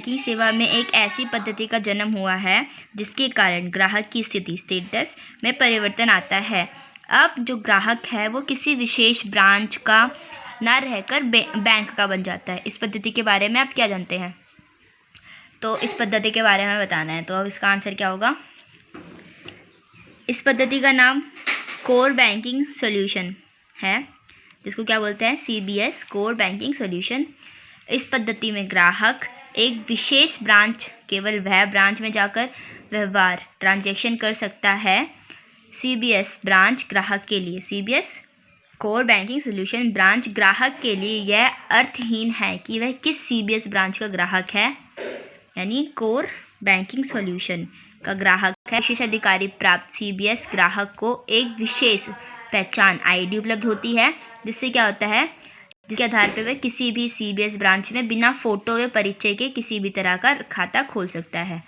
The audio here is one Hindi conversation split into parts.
की सेवा में एक ऐसी पद्धति का जन्म हुआ है जिसके कारण ग्राहक की स्थिति स्टेटस में परिवर्तन आता है। अब जो ग्राहक है वो किसी विशेष ब्रांच का ना रहकर बैंक का बन जाता है। इस पद्धति के बारे में आप क्या जानते हैं? तो इस पद्धति के बारे में बताना है, तो अब इसका आंसर क्या होगा? इस पद्धति का नाम कोर बैंकिंग सॉल्यूशन है, जिसको क्या बोलते हैं? CBS core banking solution. इस पद्धति में ग्राहक एक विशेष ब्रांच, केवल वह ब्रांच में जाकर व्यवहार ट्रांजैक्शन कर सकता है। CBS ब्रांच ग्राहक के लिए, CBS core banking solution branch ग्राहक के लिए यह अर्थहीन है कि वह किस CBS ब्रांच का ग्राहक है, यानी कोर बैंकिंग सॉल्यूशन का ग्राहक है। विशेष अधिकारी प्राप्त CBS ग्राहक को एक विशेष पहचान ID उपलब्ध होती है, जिससे क्या होता है, जिसके आधार पर वह किसी भी CBS ब्रांच में बिना फोटो व परिचय के किसी भी तरह का खाता खोल सकता है।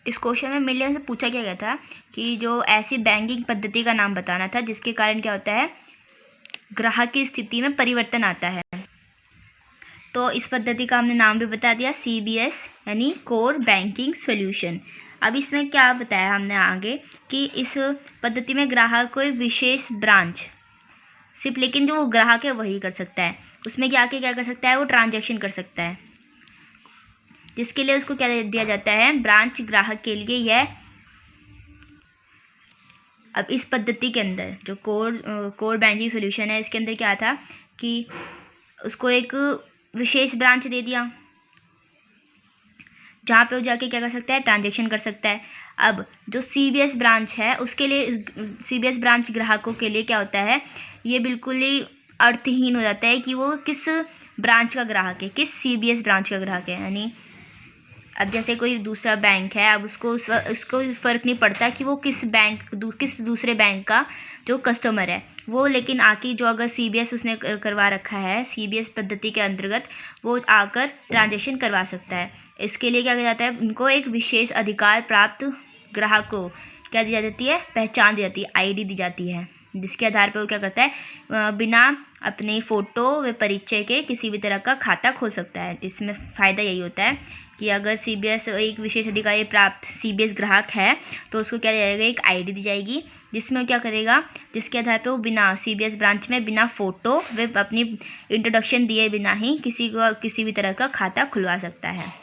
इस क्वेश्चन में मिलियन से पूछा गया था कि जो ऐसी बैंकिंग पद्धति का नाम बताना था जिसके कारण क्या होता है, ग्राहक की स्थिति में परिवर्तन आता है। तो इस पद्धति का हमने नाम भी बता दिया, CBS यानी कोर बैंकिंग सॉल्यूशन। अब इसमें क्या बताया हमने आगे कि इस पद्धति में ग्राहक को एक विशेष ब्रांच सिर्फ, लेकिन जो वो ग्राहक है वही कर सकता है। उसमें क्या कर सकता है, वो ट्रांजैक्शन कर सकता है, जिसके लिए उसको क्या दिया जाता है, ब्रांच ग्राहक के लिए यह। अब इस पद्धति के अंदर जो कोर बैंकिंग सॉल्यूशन है, इसके अंदर क्या था कि उसको एक विशेष ब्रांच दे दिया जहाँ पे वो जाके क्या कर सकता है, ट्रांजैक्शन कर सकता है। अब जो CBS ब्रांच है उसके लिए, CBS ब्रांच ग्राहकों के लिए क्या होता है, ये बिल्कुल ही अर्थहीन हो जाता है कि वो किस ब्रांच का ग्राहक है, किस CBS ब्रांच का ग्राहक है। यानी अब जैसे कोई दूसरा बैंक है, अब उसको फ़र्क नहीं पड़ता कि वो किस दूसरे बैंक का जो कस्टमर है वो, लेकिन आके जो अगर CBS उसने करवा रखा है, CBS पद्धति के अंतर्गत वो आकर ट्रांजैक्शन करवा सकता है। इसके लिए क्या किया जाता है, उनको एक विशेष अधिकार प्राप्त ग्राहक को क्या दी जाती है, पहचान दी जाती है, ID दी जाती है, जिसके आधार पर वो क्या करता है, बिना अपने फ़ोटो व परिचय के किसी भी तरह का खाता खोल सकता है। इसमें फ़ायदा यही होता है कि अगर CBS एक विशेष अधिकारी प्राप्त CBS ग्राहक है तो उसको क्या दिया जाएगा, एक ID दी जाएगी, जिसमें वो क्या करेगा, जिसके आधार पे वो बिना CBS ब्रांच में बिना फ़ोटो व अपनी इंट्रोडक्शन दिए बिना ही किसी भी तरह का खाता खुलवा सकता है।